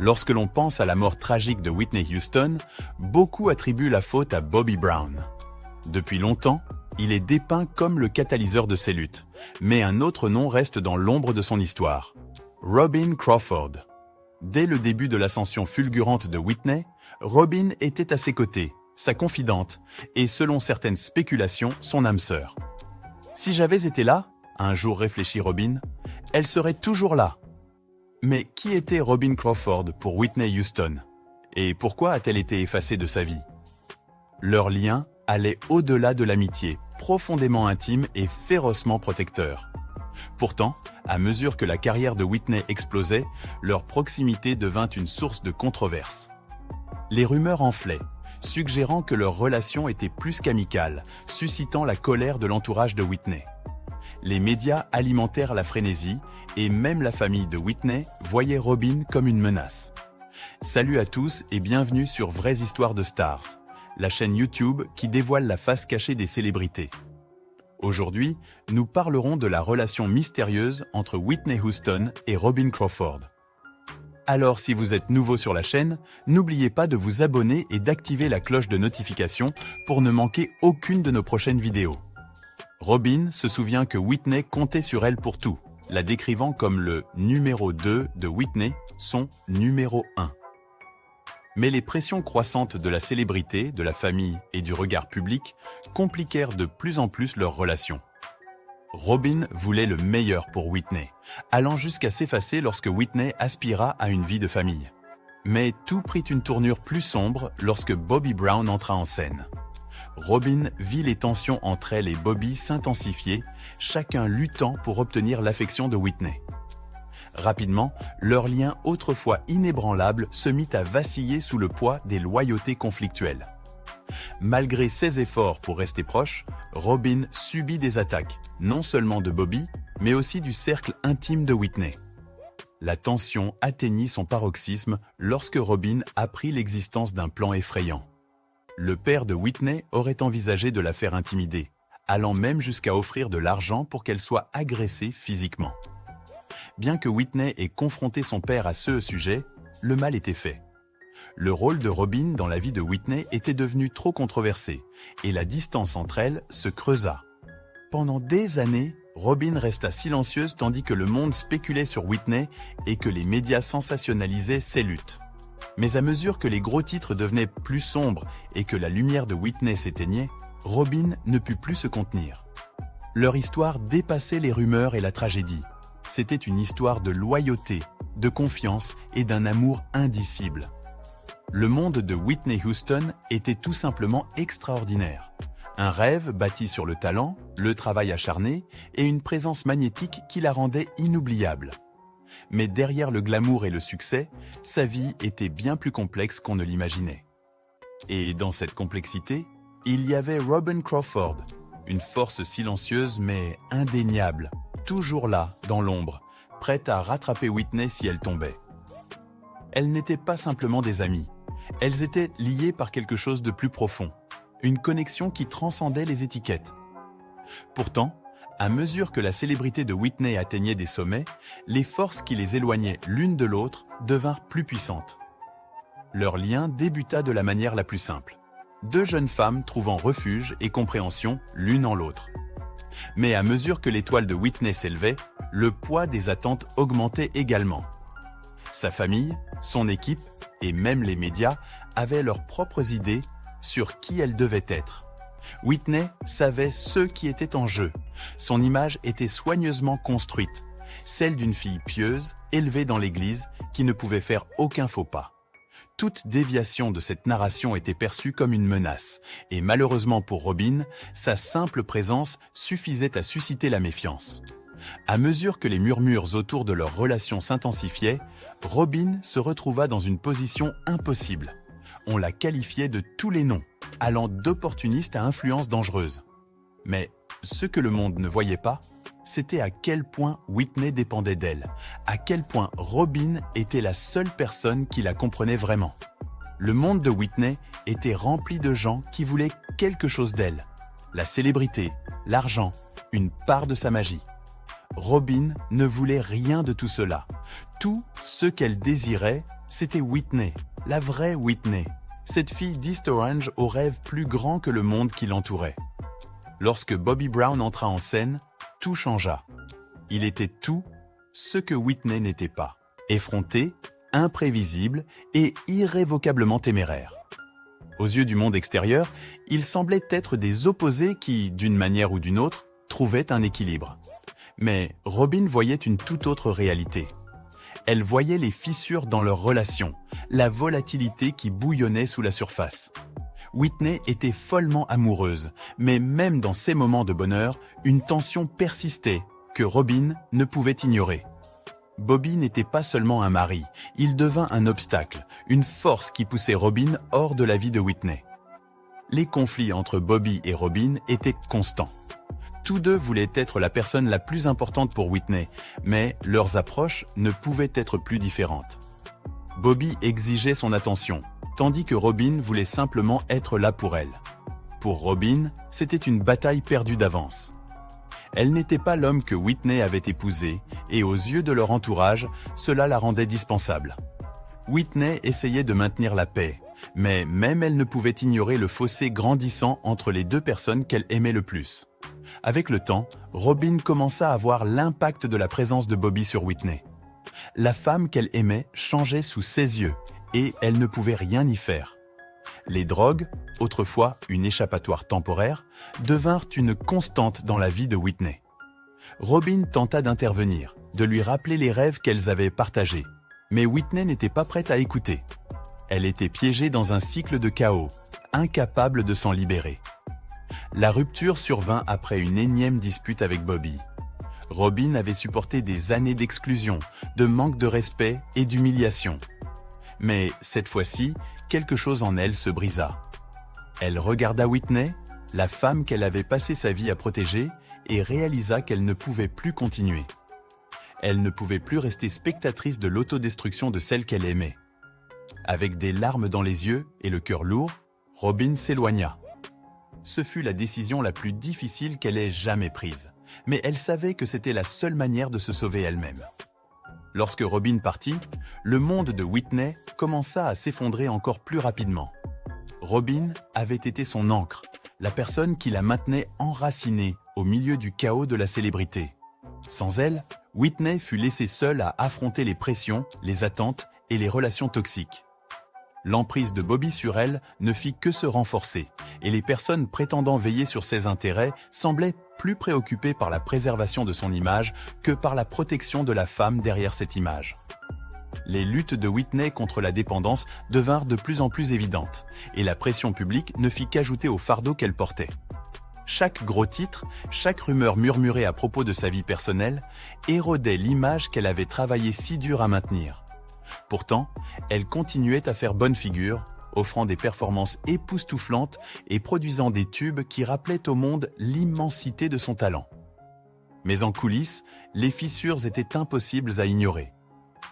Lorsque l'on pense à la mort tragique de Whitney Houston, beaucoup attribuent la faute à Bobby Brown. Depuis longtemps, il est dépeint comme le catalyseur de ces luttes, mais un autre nom reste dans l'ombre de son histoire. Robin Crawford. Dès le début de l'ascension fulgurante de Whitney, Robin était à ses côtés, sa confidente, et selon certaines spéculations, son âme sœur. « Si j'avais été là, » a un jour réfléchi Robin, « elle serait toujours là. » Mais qui était Robin Crawford pour Whitney Houston? Et pourquoi a-t-elle été effacée de sa vie? Leur lien allait au-delà de l'amitié, profondément intime et férocement protecteur. Pourtant, à mesure que la carrière de Whitney explosait, leur proximité devint une source de controverse. Les rumeurs enflaient, suggérant que leur relation était plus qu'amicale, suscitant la colère de l'entourage de Whitney. Les médias alimentèrent la frénésie et même la famille de Whitney voyait Robin comme une menace. Salut à tous et bienvenue sur Vraies Histoires de Stars, la chaîne YouTube qui dévoile la face cachée des célébrités. Aujourd'hui, nous parlerons de la relation mystérieuse entre Whitney Houston et Robin Crawford. Alors si vous êtes nouveau sur la chaîne, n'oubliez pas de vous abonner et d'activer la cloche de notification pour ne manquer aucune de nos prochaines vidéos. Robin se souvient que Whitney comptait sur elle pour tout, la décrivant comme le numéro 2 de Whitney, son numéro 1. Mais les pressions croissantes de la célébrité, de la famille et du regard public compliquèrent de plus en plus leur relation. Robin voulait le meilleur pour Whitney, allant jusqu'à s'effacer lorsque Whitney aspira à une vie de famille. Mais tout prit une tournure plus sombre lorsque Bobby Brown entra en scène. Robin vit les tensions entre elle et Bobby s'intensifier, chacun luttant pour obtenir l'affection de Whitney. Rapidement, leur lien autrefois inébranlable se mit à vaciller sous le poids des loyautés conflictuelles. Malgré ses efforts pour rester proche, Robin subit des attaques, non seulement de Bobby, mais aussi du cercle intime de Whitney. La tension atteignit son paroxysme lorsque Robin apprit l'existence d'un plan effrayant. Le père de Whitney aurait envisagé de la faire intimider, allant même jusqu'à offrir de l'argent pour qu'elle soit agressée physiquement. Bien que Whitney ait confronté son père à ce sujet, le mal était fait. Le rôle de Robin dans la vie de Whitney était devenu trop controversé et la distance entre elles se creusa. Pendant des années, Robin resta silencieuse tandis que le monde spéculait sur Whitney et que les médias sensationnalisaient ses luttes. Mais à mesure que les gros titres devenaient plus sombres et que la lumière de Whitney s'éteignait, Robin ne put plus se contenir. Leur histoire dépassait les rumeurs et la tragédie. C'était une histoire de loyauté, de confiance et d'un amour indicible. Le monde de Whitney Houston était tout simplement extraordinaire. Un rêve bâti sur le talent, le travail acharné et une présence magnétique qui la rendait inoubliable. Mais derrière le glamour et le succès, sa vie était bien plus complexe qu'on ne l'imaginait. Et dans cette complexité, il y avait Robin Crawford, une force silencieuse mais indéniable, toujours là, dans l'ombre, prête à rattraper Whitney si elle tombait. Elles n'étaient pas simplement des amies, elles étaient liées par quelque chose de plus profond, une connexion qui transcendait les étiquettes. Pourtant, à mesure que la célébrité de Whitney atteignait des sommets, les forces qui les éloignaient l'une de l'autre devinrent plus puissantes. Leur lien débuta de la manière la plus simple. Deux jeunes femmes trouvant refuge et compréhension l'une en l'autre. Mais à mesure que l'étoile de Whitney s'élevait, le poids des attentes augmentait également. Sa famille, son équipe et même les médias avaient leurs propres idées sur qui elle devait être. Whitney savait ce qui était en jeu. Son image était soigneusement construite, celle d'une fille pieuse, élevée dans l'église, qui ne pouvait faire aucun faux pas. Toute déviation de cette narration était perçue comme une menace, et malheureusement pour Robin, sa simple présence suffisait à susciter la méfiance. À mesure que les murmures autour de leur relation s'intensifiaient, Robin se retrouva dans une position impossible. On la qualifiait de tous les noms, allant d'opportuniste à influence dangereuse. Mais ce que le monde ne voyait pas, c'était à quel point Whitney dépendait d'elle, à quel point Robin était la seule personne qui la comprenait vraiment. Le monde de Whitney était rempli de gens qui voulaient quelque chose d'elle, la célébrité, l'argent, une part de sa magie. Robin ne voulait rien de tout cela. Tout ce qu'elle désirait, C'était Whitney, la vraie Whitney, cette fille d'East Orange aux rêves plus grands que le monde qui l'entourait. Lorsque Bobby Brown entra en scène, tout changea. Il était tout ce que Whitney n'était pas. Effronté, imprévisible et irrévocablement téméraire. Aux yeux du monde extérieur, ils semblaient être des opposés qui, d'une manière ou d'une autre, trouvaient un équilibre. Mais Robin voyait une toute autre réalité. Elle voyait les fissures dans leur relation, la volatilité qui bouillonnait sous la surface. Whitney était follement amoureuse, mais même dans ces moments de bonheur, une tension persistait que Robin ne pouvait ignorer. Bobby n'était pas seulement un mari, il devint un obstacle, une force qui poussait Robin hors de la vie de Whitney. Les conflits entre Bobby et Robin étaient constants. Tous deux voulaient être la personne la plus importante pour Whitney, mais leurs approches ne pouvaient être plus différentes. Bobby exigeait son attention, tandis que Robin voulait simplement être là pour elle. Pour Robin, c'était une bataille perdue d'avance. Elle n'était pas l'homme que Whitney avait épousé, et aux yeux de leur entourage, cela la rendait dispensable. Whitney essayait de maintenir la paix, mais même elle ne pouvait ignorer le fossé grandissant entre les deux personnes qu'elle aimait le plus. Avec le temps, Robin commença à voir l'impact de la présence de Bobby sur Whitney. La femme qu'elle aimait changeait sous ses yeux, et elle ne pouvait rien y faire. Les drogues, autrefois une échappatoire temporaire, devinrent une constante dans la vie de Whitney. Robin tenta d'intervenir, de lui rappeler les rêves qu'elles avaient partagés, mais Whitney n'était pas prête à écouter. Elle était piégée dans un cycle de chaos, incapable de s'en libérer. La rupture survint après une énième dispute avec Bobby. Robin avait supporté des années d'exclusion, de manque de respect et d'humiliation. Mais cette fois-ci, quelque chose en elle se brisa. Elle regarda Whitney, la femme qu'elle avait passé sa vie à protéger, et réalisa qu'elle ne pouvait plus continuer. Elle ne pouvait plus rester spectatrice de l'autodestruction de celle qu'elle aimait. Avec des larmes dans les yeux et le cœur lourd, Robin s'éloigna. Ce fut la décision la plus difficile qu'elle ait jamais prise, mais elle savait que c'était la seule manière de se sauver elle-même. Lorsque Robin partit, le monde de Whitney commença à s'effondrer encore plus rapidement. Robin avait été son ancre, la personne qui la maintenait enracinée au milieu du chaos de la célébrité. Sans elle, Whitney fut laissée seule à affronter les pressions, les attentes et les relations toxiques. L'emprise de Bobby sur elle ne fit que se renforcer, et les personnes prétendant veiller sur ses intérêts semblaient plus préoccupées par la préservation de son image que par la protection de la femme derrière cette image. Les luttes de Whitney contre la dépendance devinrent de plus en plus évidentes, et la pression publique ne fit qu'ajouter au fardeau qu'elle portait. Chaque gros titre, chaque rumeur murmurée à propos de sa vie personnelle, érodait l'image qu'elle avait travaillé si dur à maintenir. Pourtant, elle continuait à faire bonne figure, offrant des performances époustouflantes et produisant des tubes qui rappelaient au monde l'immensité de son talent. Mais en coulisses, les fissures étaient impossibles à ignorer.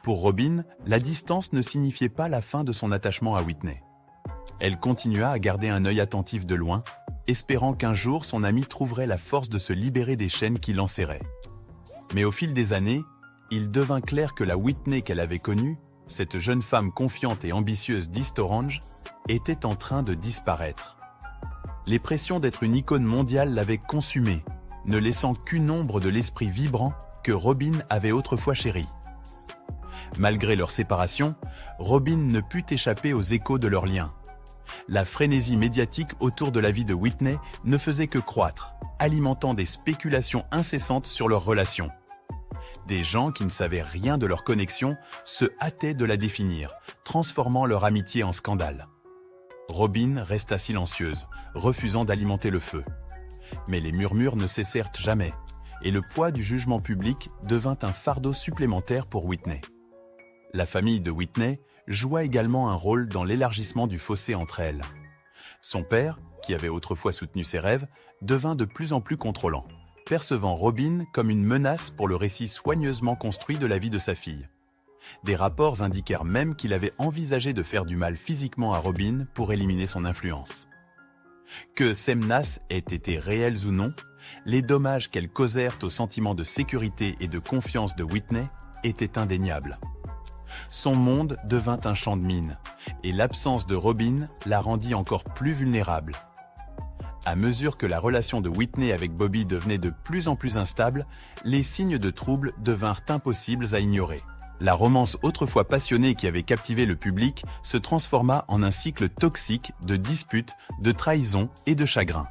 Pour Robin, la distance ne signifiait pas la fin de son attachement à Whitney. Elle continua à garder un œil attentif de loin, espérant qu'un jour son amie trouverait la force de se libérer des chaînes qui l'enserraient. Mais au fil des années, il devint clair que la Whitney qu'elle avait connue, cette jeune femme confiante et ambitieuse d'East Orange, était en train de disparaître. Les pressions d'être une icône mondiale l'avaient consumée, ne laissant qu'une ombre de l'esprit vibrant que Robin avait autrefois chéri. Malgré leur séparation, Robin ne put échapper aux échos de leur lien. La frénésie médiatique autour de la vie de Whitney ne faisait que croître, alimentant des spéculations incessantes sur leur relation. Des gens qui ne savaient rien de leur connexion se hâtaient de la définir, transformant leur amitié en scandale. Robin resta silencieuse, refusant d'alimenter le feu. Mais les murmures ne cessèrent jamais, et le poids du jugement public devint un fardeau supplémentaire pour Whitney. La famille de Whitney joua également un rôle dans l'élargissement du fossé entre elles. Son père, qui avait autrefois soutenu ses rêves, devint de plus en plus contrôlant, percevant Robin comme une menace pour le récit soigneusement construit de la vie de sa fille. Des rapports indiquèrent même qu'il avait envisagé de faire du mal physiquement à Robin pour éliminer son influence. Que ces menaces aient été réelles ou non, les dommages qu'elles causèrent au sentiment de sécurité et de confiance de Whitney étaient indéniables. Son monde devint un champ de mines, et l'absence de Robin la rendit encore plus vulnérable. À mesure que la relation de Whitney avec Bobby devenait de plus en plus instable, les signes de trouble devinrent impossibles à ignorer. La romance autrefois passionnée qui avait captivé le public se transforma en un cycle toxique de disputes, de trahisons et de chagrins.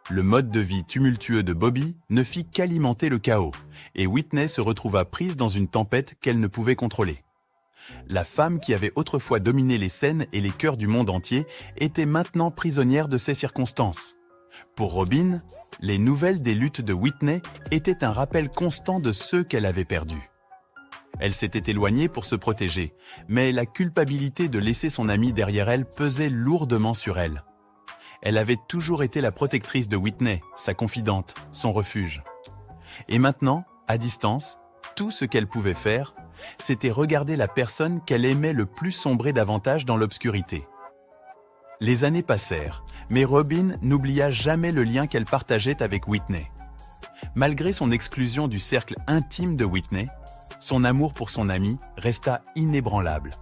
Le mode de vie tumultueux de Bobby ne fit qu'alimenter le chaos, et Whitney se retrouva prise dans une tempête qu'elle ne pouvait contrôler. La femme qui avait autrefois dominé les scènes et les cœurs du monde entier était maintenant prisonnière de ces circonstances. Pour Robin, les nouvelles des luttes de Whitney étaient un rappel constant de ceux qu'elle avait perdus. Elle s'était éloignée pour se protéger, mais la culpabilité de laisser son amie derrière elle pesait lourdement sur elle. Elle avait toujours été la protectrice de Whitney, sa confidente, son refuge. Et maintenant, à distance, tout ce qu'elle pouvait faire, c'était regarder la personne qu'elle aimait le plus sombrer davantage dans l'obscurité. Les années passèrent, mais Robin n'oublia jamais le lien qu'elle partageait avec Whitney. Malgré son exclusion du cercle intime de Whitney, son amour pour son amie resta inébranlable.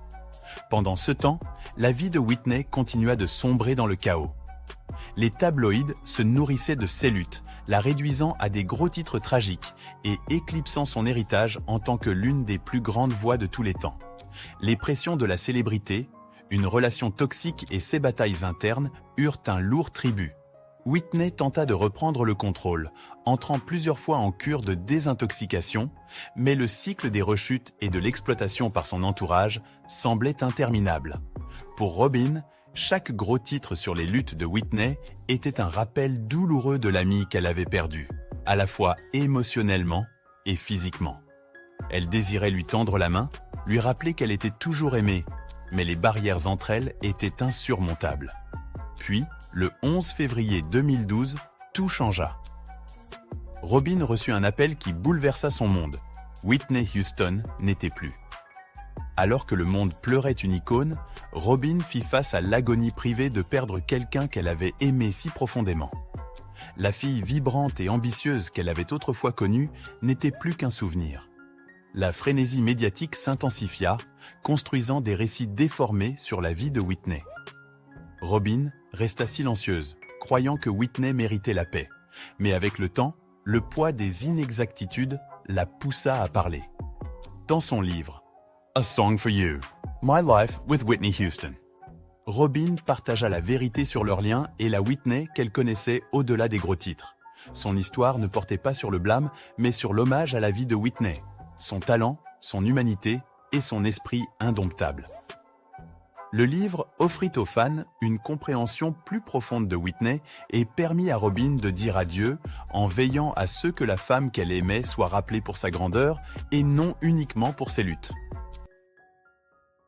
Pendant ce temps, la vie de Whitney continua de sombrer dans le chaos. Les tabloïds se nourrissaient de ses luttes, la réduisant à des gros titres tragiques et éclipsant son héritage en tant que l'une des plus grandes voix de tous les temps. Les pressions de la célébrité, une relation toxique et ses batailles internes eurent un lourd tribut. Whitney tenta de reprendre le contrôle, entrant plusieurs fois en cure de désintoxication, mais le cycle des rechutes et de l'exploitation par son entourage semblait interminable. Pour Robin, chaque gros titre sur les luttes de Whitney était un rappel douloureux de l'amie qu'elle avait perdue, à la fois émotionnellement et physiquement. Elle désirait lui tendre la main, lui rappeler qu'elle était toujours aimée, mais les barrières entre elles étaient insurmontables. Puis, le 11 février 2012, tout changea. Robin reçut un appel qui bouleversa son monde. Whitney Houston n'était plus. Alors que le monde pleurait une icône, Robin fit face à l'agonie privée de perdre quelqu'un qu'elle avait aimé si profondément. La fille vibrante et ambitieuse qu'elle avait autrefois connue n'était plus qu'un souvenir. La frénésie médiatique s'intensifia, construisant des récits déformés sur la vie de Whitney. Robin resta silencieuse, croyant que Whitney méritait la paix. Mais avec le temps, le poids des inexactitudes la poussa à parler. Dans son livre « A Song for You, My Life with Whitney Houston », Robin partagea la vérité sur leur lien et la Whitney qu'elle connaissait au-delà des gros titres. Son histoire ne portait pas sur le blâme, mais sur l'hommage à la vie de Whitney, son talent, son humanité et son esprit indomptable. Le livre offrit aux fans une compréhension plus profonde de Whitney et permit à Robin de dire adieu en veillant à ce que la femme qu'elle aimait soit rappelée pour sa grandeur et non uniquement pour ses luttes.